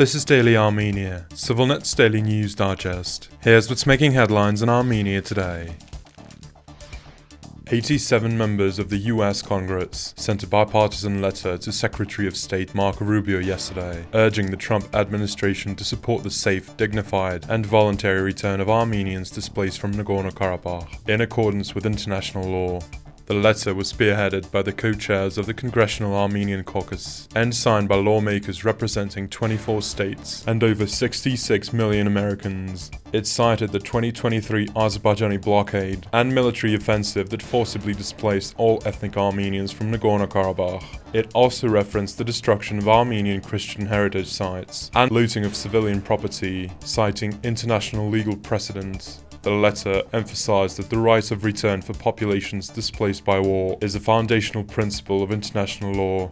This is Daily Armenia, CivilNet's daily news digest. Here's what's making headlines in Armenia today. 87 members of the US Congress sent a bipartisan letter to Secretary of State Marco Rubio yesterday, urging the Trump administration to support the safe, dignified, and voluntary return of Armenians displaced from Nagorno-Karabakh, in accordance with international law. The letter was spearheaded by the co-chairs of the Congressional Armenian Caucus and signed by lawmakers representing 24 states and over 66 million Americans. It cited the 2023 Azerbaijani blockade and military offensive that forcibly displaced all ethnic Armenians from Nagorno-Karabakh. It also referenced the destruction of Armenian Christian heritage sites and looting of civilian property, citing international legal precedent. The letter emphasized that the right of return for populations displaced by war is a foundational principle of international law.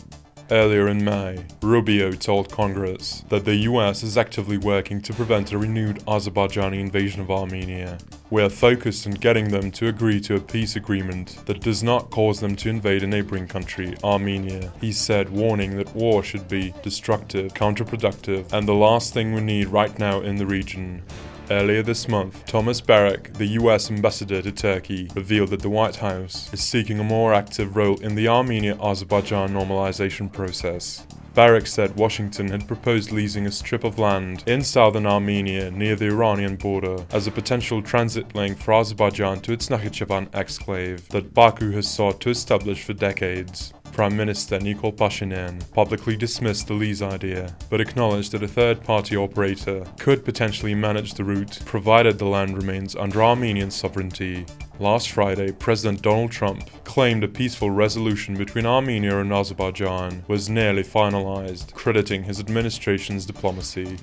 Earlier in May, Rubio told Congress that the US is actively working to prevent a renewed Azerbaijani invasion of Armenia. We are focused on getting them to agree to a peace agreement that does not cause them to invade a neighboring country, Armenia, he said, warning that war should be destructive, counterproductive, and the last thing we need right now in the region. Earlier this month, Thomas Barrack, the US ambassador to Turkey, revealed that the White House is seeking a more active role in the Armenia-Azerbaijan normalization process. Barrack said Washington had proposed leasing a strip of land in southern Armenia near the Iranian border as a potential transit link for Azerbaijan to its Nakhichevan exclave that Baku has sought to establish for decades. Prime Minister Nikol Pashinyan publicly dismissed the lease idea, but acknowledged that a third-party operator could potentially manage the route, provided the land remains under Armenian sovereignty. Last Friday, President Donald Trump claimed a peaceful resolution between Armenia and Azerbaijan was nearly finalized, crediting his administration's diplomacy.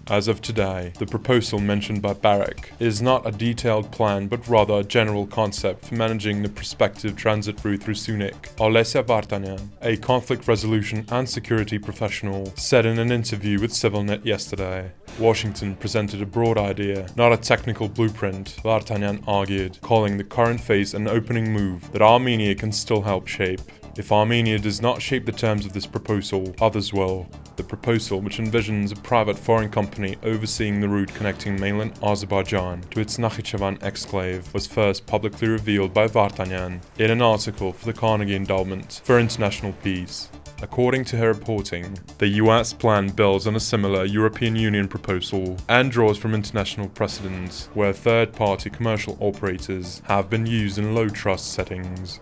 As of today, the proposal mentioned by Barrack is not a detailed plan but rather a general concept for managing the prospective transit route through Syunik. Olesya Vartanyan, a conflict resolution and security professional, said in an interview with CivilNet yesterday. Washington presented a broad idea, not a technical blueprint, Vartanyan argued, calling the current phase an opening move that Armenia can still help shape. If Armenia does not shape the terms of this proposal, others will. The proposal, which envisions a private foreign company overseeing the route connecting mainland Azerbaijan to its Nakhichevan exclave, was first publicly revealed by Vartanyan in an article for the Carnegie Endowment for International Peace. According to her reporting, the US plan builds on a similar European Union proposal and draws from international precedents where third-party commercial operators have been used in low-trust settings.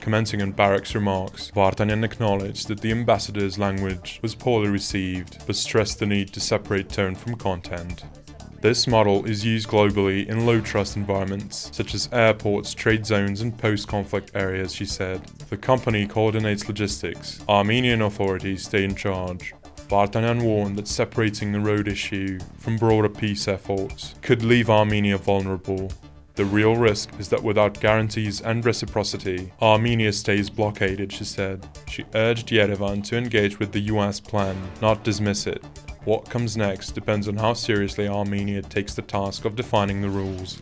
Commenting on Barrack's remarks, Vartanyan acknowledged that the ambassador's language was poorly received, but stressed the need to separate tone from content. This model is used globally in low-trust environments, such as airports, trade zones, and post-conflict areas, she said. The company coordinates logistics. Armenian authorities stay in charge. Vartanyan warned that separating the road issue from broader peace efforts could leave Armenia vulnerable. The real risk is that without guarantees and reciprocity, Armenia stays blockaded, she said. She urged Yerevan to engage with the US plan, not dismiss it. What comes next depends on how seriously Armenia takes the task of defining the rules.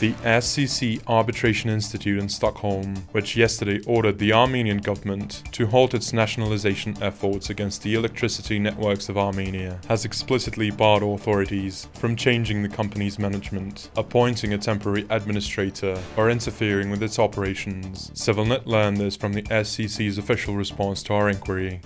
The SCC Arbitration Institute in Stockholm, which yesterday ordered the Armenian government to halt its nationalization efforts against the Electricity Networks of Armenia, has explicitly barred authorities from changing the company's management, appointing a temporary administrator, or interfering with its operations. CivilNet learned this from the SCC's official response to our inquiry.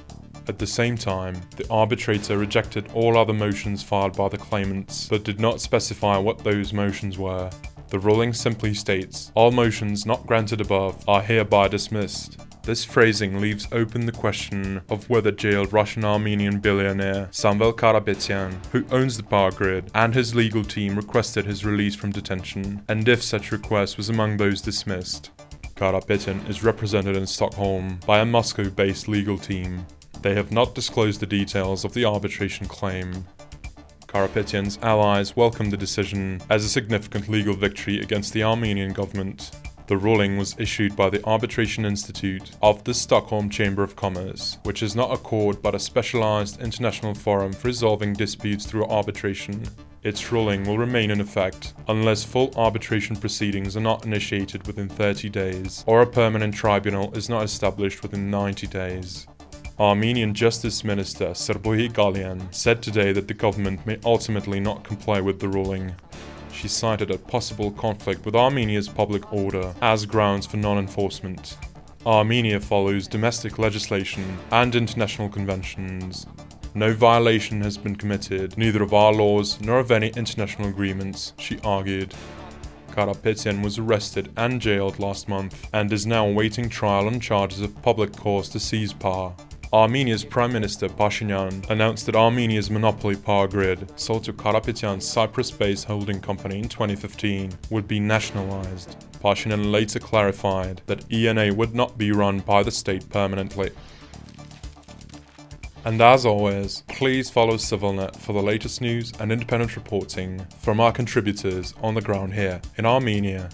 At the same time, the arbitrator rejected all other motions filed by the claimants, but did not specify what those motions were. The ruling simply states, all motions not granted above are hereby dismissed. This phrasing leaves open the question of whether jailed Russian-Armenian billionaire Samvel Karapetyan, who owns the power grid, and his legal team requested his release from detention, and if such request was among those dismissed. Karapetyan is represented in Stockholm by a Moscow-based legal team. They have not disclosed the details of the arbitration claim. Karapetyan's allies welcomed the decision as a significant legal victory against the Armenian government. The ruling was issued by the Arbitration Institute of the Stockholm Chamber of Commerce, which is not a court but a specialized international forum for resolving disputes through arbitration. Its ruling will remain in effect unless full arbitration proceedings are not initiated within 30 days or a permanent tribunal is not established within 90 days. Armenian Justice Minister Serbohi Galian said today that the government may ultimately not comply with the ruling. She cited a possible conflict with Armenia's public order as grounds for non-enforcement. Armenia follows domestic legislation and international conventions. No violation has been committed, neither of our laws nor of any international agreements, she argued. Karapetyan was arrested and jailed last month and is now awaiting trial on charges of public cause to seize power. Armenia's Prime Minister Pashinyan announced that Armenia's monopoly power grid, sold to Karapetyan's Cyprus-based holding company in 2015, would be nationalized. Pashinyan later clarified that ENA would not be run by the state permanently. And as always, please follow CivilNet for the latest news and independent reporting from our contributors on the ground here in Armenia